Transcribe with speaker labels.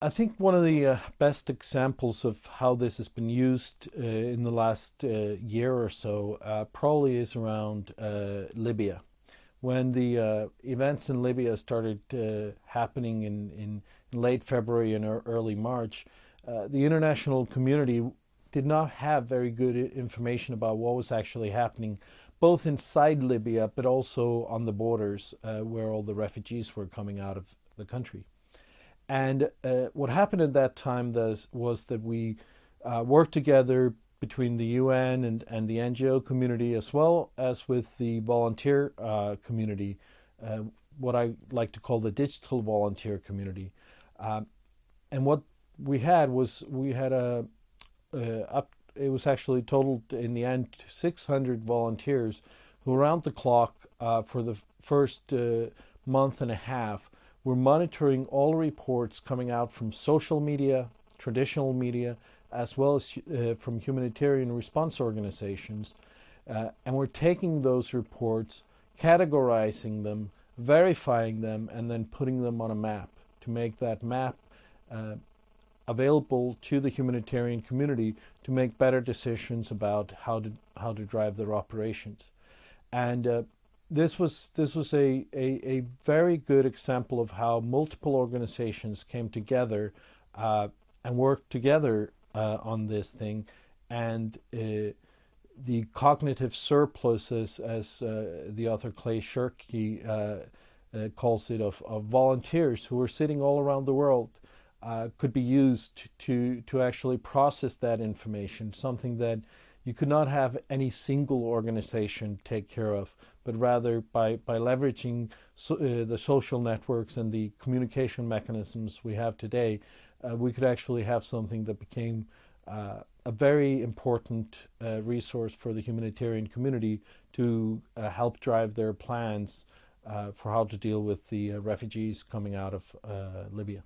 Speaker 1: I think one of the best examples of how this has been used in the last year or so probably is around Libya. When the events in Libya started happening in late February and early March, the international community did not have very good information about what was actually happening, both inside Libya but also on the borders where all the refugees were coming out of the country. And what happened at that time was that we worked together between the UN and the NGO community, as well as with the volunteer community, what I like to call the digital volunteer community. And what we had it was actually totaled in the end 600 volunteers who around the clock for the first month and a half we're monitoring all reports coming out from social media, traditional media, as well as from humanitarian response organizations. And we're taking those reports, categorizing them, verifying them, and then putting them on a map to make that map available to the humanitarian community to make better decisions about how to drive their operations. And this was a very good example of how multiple organizations came together and worked together on this thing, and the cognitive surplus, as the author Clay Shirky calls it, of volunteers who were sitting all around the world could be used to actually process that information, something that you could not have any single organization take care of, but rather by leveraging the social networks and the communication mechanisms we have today, we could actually have something that became a very important resource for the humanitarian community to help drive their plans for how to deal with the refugees coming out of Libya.